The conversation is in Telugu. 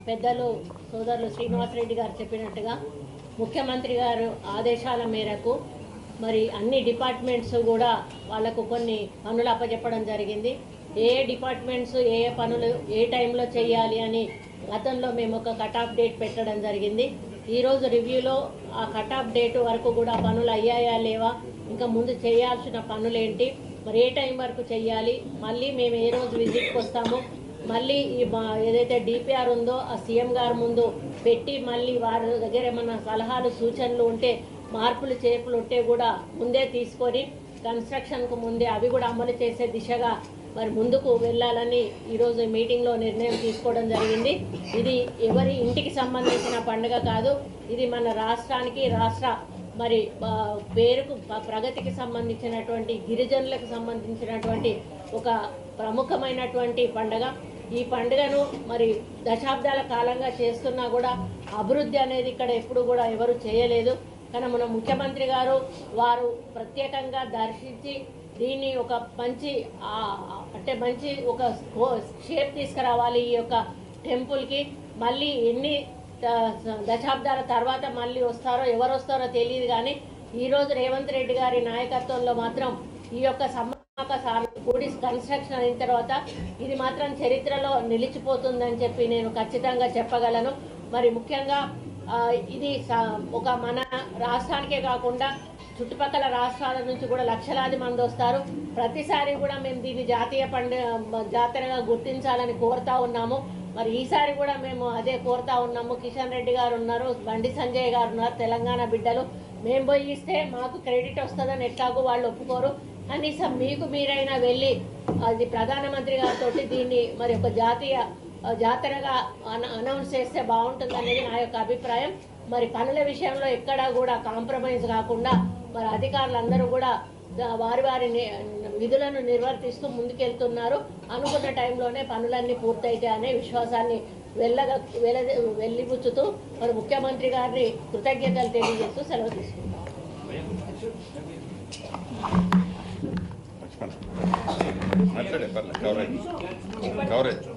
పెద్దలు సోదరులు శ్రీనివాసరెడ్డి గారు చెప్పినట్టుగా ముఖ్యమంత్రి గారు ఆదేశాల మేరకు మరి అన్ని డిపార్ట్మెంట్స్ కూడా వాళ్లకు కొన్ని పనులు అప్పచెప్పడం జరిగింది. ఏ డిపార్ట్మెంట్స్ ఏ పనులు ఏ టైంలో చేయాలి అని గతంలో మేము ఒక కట్ ఆఫ్ డేట్ పెట్టడం జరిగింది. ఈరోజు రివ్యూలో ఆ కట్ ఆఫ్ డేట్ వరకు కూడా పనులు అయ్యాయా లేవా, ఇంకా ముందు చేయాల్సిన పనులేంటి, మరి ఏ టైం వరకు చేయాలి, మళ్ళీ మేము ఏ రోజు విజిట్కి వస్తాము, మళ్ళీ ఈ ఏదైతే డిపిఆర్ ఉందో ఆ సీఎం గారు ముందు పెట్టి మళ్ళీ వారి దగ్గర ఏమన్నా సలహాలు సూచనలు ఉంటే మార్పులు చేర్పులు ఉంటే కూడా ముందే తీసుకొని కన్స్ట్రక్షన్కు ముందే అవి కూడా అమలు చేసే దిశగా మరి ముందుకు వెళ్ళాలని ఈరోజు మీటింగ్లో నిర్ణయం తీసుకోవడం జరిగింది. ఇది ఎవరి ఇంటికి సంబంధించిన పండుగ కాదు, ఇది మన రాష్ట్రానికి రాష్ట్ర మరి పేరుకు ప్రగతికి సంబంధించినటువంటి గిరిజనులకు సంబంధించినటువంటి ఒక ప్రముఖమైనటువంటి పండుగ. ఈ పండుగను మరి దశాబ్దాల కాలంగా చేస్తున్నా కూడా అభివృద్ధి అనేది ఇక్కడ ఎప్పుడు కూడా ఎవరు చేయలేదు. కానీ మన ముఖ్యమంత్రి గారు వారు ప్రత్యేకంగా దర్శించి దీన్ని ఒక మంచి ఒక షేప్ తీసుకురావాలి ఈ యొక్క టెంపుల్కి. మళ్ళీ ఎన్ని దశాబ్దాల తర్వాత మళ్ళీ వస్తారో ఎవరు వస్తారో తెలియదు, కానీ ఈరోజు రేవంత్ రెడ్డి గారి నాయకత్వంలో మాత్రం ఈ యొక్క గుడి కన్స్ట్రక్షన్ అయిన తర్వాత ఇది మాత్రం చరిత్రలో నిలిచిపోతుందని చెప్పి నేను ఖచ్చితంగా చెప్పగలను. మరి ముఖ్యంగా ఇది ఒక మన రాష్ట్రానికే కాకుండా చుట్టుపక్కల రాష్ట్రాల నుంచి కూడా లక్షలాది మంది వస్తారు. ప్రతిసారి కూడా మేము దీన్ని జాతీయ జాతరగా గుర్తించాలని కోరుతా ఉన్నాము. మరి ఈసారి కూడా మేము అదే కోరుతా ఉన్నాము. కిషన్ రెడ్డి గారు ఉన్నారు, బండి సంజయ్ గారు ఉన్నారు, తెలంగాణ బిడ్డలు. మేము పోయి ఇస్తే మాకు క్రెడిట్ వస్తుందని ఎట్లాగో వాళ్ళు ఒప్పుకోరు. కనీసం మీకు మీరైనా వెళ్ళి అది ప్రధానమంత్రి గారితో దీన్ని మరి ఒక జాతరగా అనౌన్స్ చేస్తే బాగుంటుంది అనేది నా యొక్క అభిప్రాయం. మరి పనుల విషయంలో ఎక్కడా కూడా కాంప్రమైజ్ కాకుండా మరి అధికారులందరూ కూడా వారి విధులను నిర్వర్తిస్తూ ముందుకెళ్తున్నారు. అనుకున్న టైంలోనే పనులన్నీ పూర్తయితాయి అనే విశ్వాసాన్ని వెళ్ళిపుచ్చుతూ మరి ముఖ్యమంత్రి గారిని కృతజ్ఞతలు తెలియజేస్తూ సెలవు తీసుకుంటాం. కవరేజ్